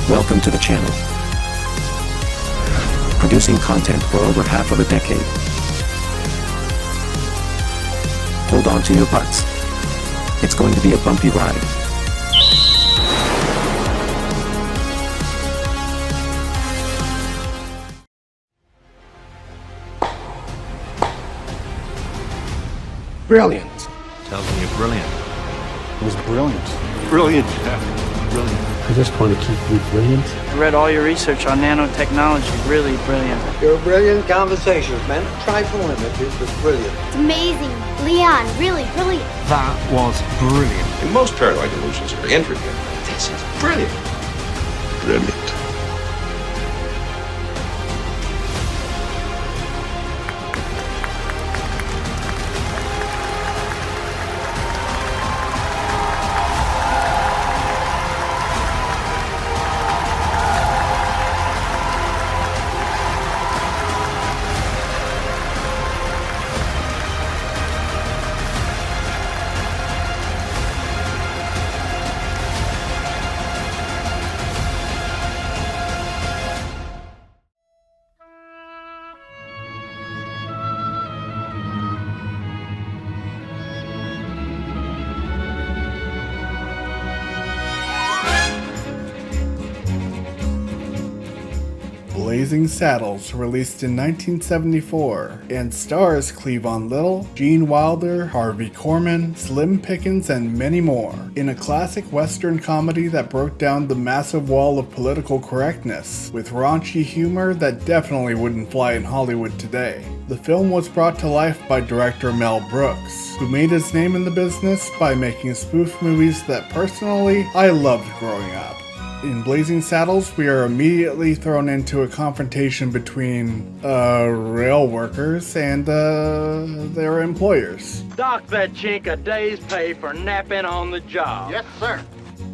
Welcome to the channel. Producing content for over half of a decade. Hold on to your butts. It's going to be a bumpy ride. Brilliant. Tells me you're brilliant. It was brilliant. Brilliant, Jeff. Brilliant. I just want to keep you brilliant. I read all your research on nanotechnology. Really brilliant. You're a brilliant conversationalist, Try for limit. This was brilliant. It's amazing. Leon, really brilliant. That was brilliant. And most paranoid delusions are intricate. This is brilliant. Brilliant. Blazing Saddles, released in 1974, and stars Cleavon Little, Gene Wilder, Harvey Korman, Slim Pickens, and many more, in a classic Western comedy that broke down the massive wall of political correctness, with raunchy humor that definitely wouldn't fly in Hollywood today. The film was brought to life by director Mel Brooks, who made his name in the business by making spoof movies that personally I loved growing up. In Blazing Saddles, we are immediately thrown into a confrontation between, rail workers and, their employers. Dock that chink a day's pay for napping on the job. Yes, sir.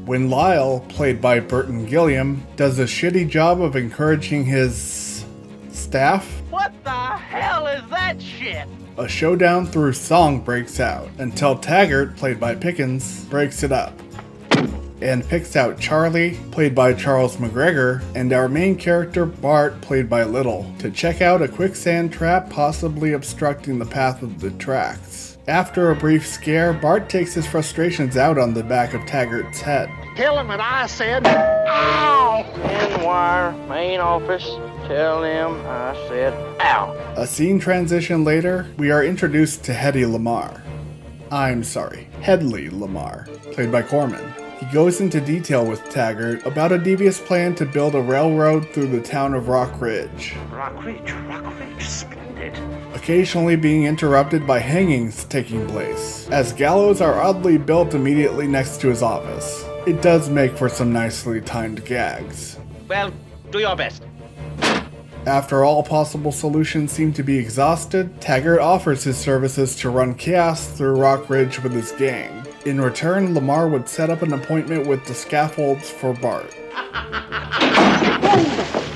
When Lyle, played by Burton Gilliam, does a shitty job of encouraging his staff, What the hell is that shit? a showdown through song breaks out, until Taggart, played by Pickens, breaks it up and picks out Charlie, played by Charles McGregor, and our main character Bart, played by Little, to check out a quicksand trap possibly obstructing the path of the tracks. After a brief scare, Bart takes his frustrations out on the back of Taggart's head. Tell him what I said. Ow! In wire, main office, tell them I said ow. A scene transition later, we are introduced to Hedy Lamarr. Hedley Lamarr, played by Corman. He goes into detail with Taggart about a devious plan to build a railroad through the town of Rock Ridge. Rock Ridge, splendid. Occasionally being interrupted by hangings taking place, as gallows are oddly built immediately next to his office. It does make for some nicely timed gags. Well, do your best. After all possible solutions seem to be exhausted, Taggart offers his services to run chaos through Rock Ridge with his gang. In return, Lamarr would set up an appointment with the scaffolds for Bart.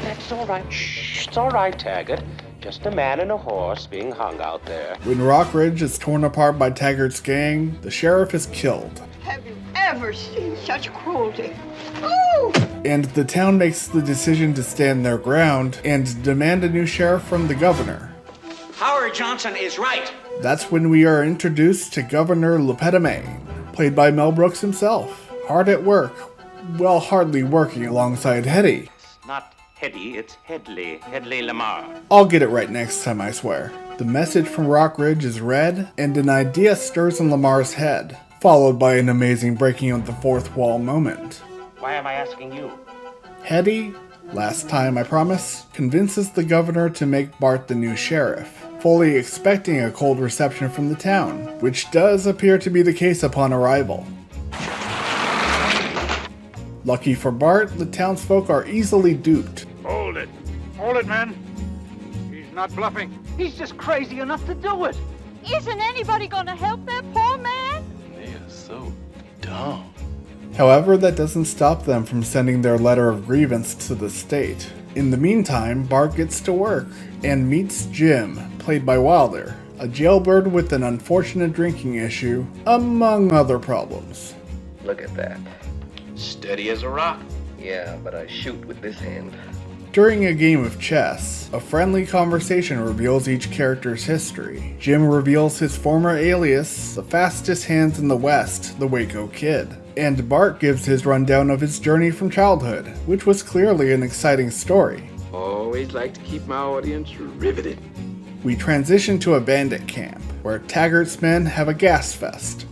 That's all right. Shh, it's all right, Taggart. Just a man and a horse being hung out there. When Rock Ridge is torn apart by Taggart's gang, the sheriff is killed. Have you ever seen such cruelty? Ooh! And the town makes the decision to stand their ground and demand a new sheriff from the governor. Howard Johnson is right. That's when we are introduced to Governor Lepetame, played by Mel Brooks himself. Hard at work, well, hardly working alongside Hedy. It's not Hedy, it's Hedley Lamarr. I'll get it right next time, I swear. The message from Rock Ridge is read, and an idea stirs in Lamar's head, followed by an amazing breaking of the fourth wall moment. Why am I asking you? Hedy, last time I promise, convinces the governor to make Bart the new sheriff, fully expecting a cold reception from the town, which does appear to be the case upon arrival. Lucky for Bart, the townsfolk are easily duped. Hold it. Hold it, man. He's not bluffing. He's just crazy enough to do it. Isn't anybody gonna help that poor man? They are so dumb. However, that doesn't stop them from sending their letter of grievance to the state. In the meantime, Bart gets to work and meets Jim, played by Wilder, a jailbird with an unfortunate drinking issue, among other problems. Look at that. Steady as a rock. Yeah, but I shoot with this hand. During a game of chess, a friendly conversation reveals each character's history. Jim reveals his former alias, the fastest hands in the West, the Waco Kid. And Bart gives his rundown of his journey from childhood, which was clearly an exciting story. Always like to keep my audience riveted. We transition to a bandit camp, where Taggart's men have a gas fest.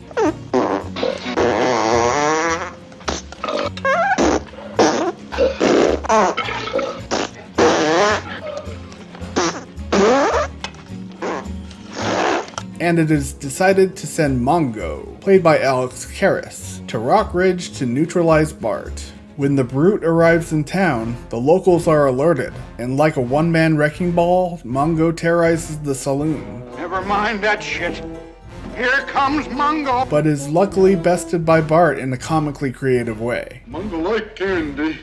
And it is decided to send Mongo, played by Alex Karras, to Rock Ridge to neutralize Bart. When the Brute arrives in town, the locals are alerted, and like a one-man wrecking ball, Mongo terrorizes the saloon. Never mind that shit. Here comes Mungo. But is luckily bested by Bart in a comically creative way. Mungo like candy.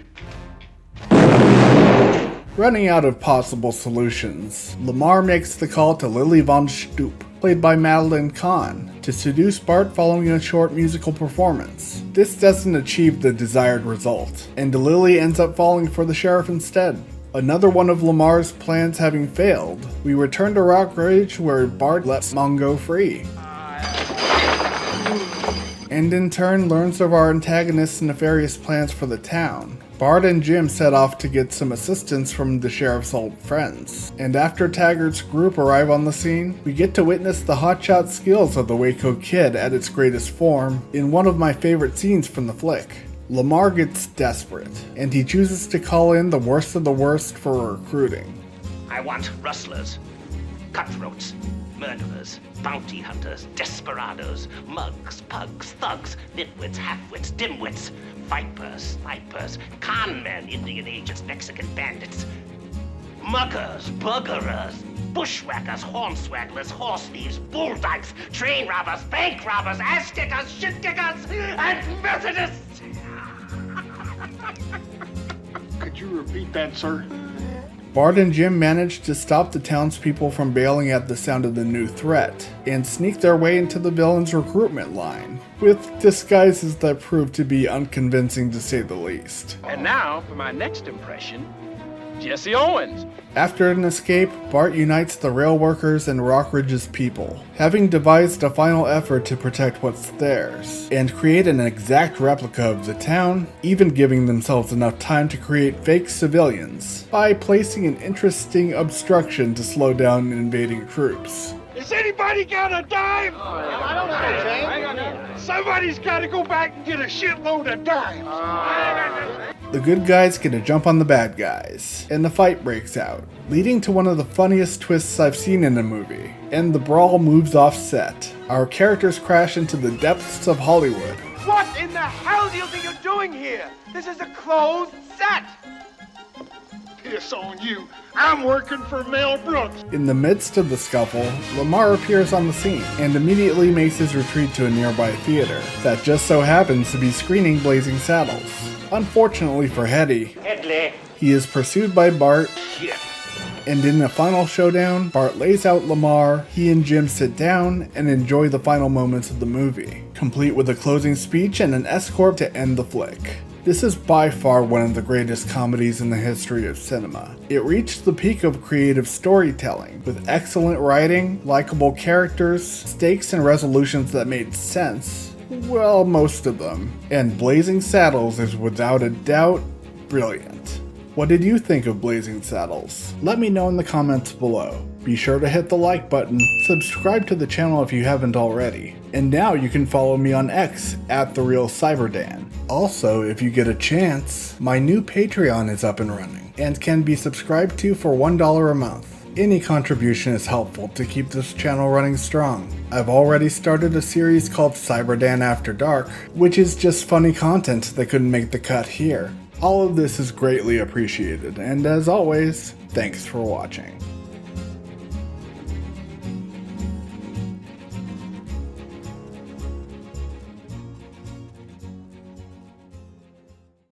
Running out of possible solutions, Lamar makes the call to Lily Von Stoop, played by Madeline Kahn, to seduce Bart following a short musical performance. This doesn't achieve the desired result, and Lily ends up falling for the sheriff instead. Another one of Lamar's plans having failed, we return to Rock Ridge where Bart lets Mongo free. And in turn learns of our antagonist's nefarious plans for the town. Bart and Jim set off to get some assistance from the sheriff's old friends. And after Taggart's group arrive on the scene, we get to witness the hotshot skills of the Waco Kid at its greatest form in one of my favorite scenes from the flick. Lamar gets desperate, and he chooses to call in the worst of the worst for recruiting. I want rustlers, cutthroats, murderers, bounty hunters, desperados, mugs, pugs, thugs, nitwits, halfwits, dimwits, vipers, snipers, con men, Indian agents, Mexican bandits, muggers, buggerers, bushwhackers, hornswagglers, horse thieves, bull dykes, train robbers, bank robbers, ass kickers, shit kickers, and Methodists! Could you repeat that, sir? Bart and Jim manage to stop the townspeople from bailing at the sound of the new threat, and sneak their way into the villain's recruitment line, with disguises that prove to be unconvincing to say the least. And now, for my next impression, Jesse Owens. After an escape, Bart unites the rail workers and Rockridge's people, having devised a final effort to protect what's theirs, and create an exact replica of the town, even giving themselves enough time to create fake civilians, by placing an interesting obstruction to slow down invading troops. Has anybody got a dime? I don't have a change. Somebody's got to go back and get a shitload of dimes. The good guys get a jump on the bad guys, and the fight breaks out, leading to one of the funniest twists I've seen in a movie, and the brawl moves off set. Our characters crash into the depths of Hollywood. What in the hell do you think you're doing here? This is a closed set. Piss on you. I'm working for Mel Brooks. In the midst of the scuffle, Lamar appears on the scene, and immediately makes his retreat to a nearby theater, that just so happens to be screening Blazing Saddles. Unfortunately for Hetty, he is pursued by Bart, and in the final showdown, Bart lays out Lamar, he and Jim sit down and enjoy the final moments of the movie, complete with a closing speech and an escort to end the flick. This is by far one of the greatest comedies in the history of cinema. It reached the peak of creative storytelling, with excellent writing, likable characters, stakes and resolutions that made sense. Well, most of them. And Blazing Saddles is without a doubt brilliant. What did you think of Blazing Saddles? Let me know in the comments below. Be sure to hit the like button, subscribe to the channel if you haven't already, and now you can follow me on X @TheRealCyberDan. Also, if you get a chance, my new Patreon is up and running, and can be subscribed to for $1 a month. Any contribution is helpful to keep this channel running strong. I've already started a series called CyberDan After Dark, which is just funny content that couldn't make the cut here. All of this is greatly appreciated, and as always, thanks for watching.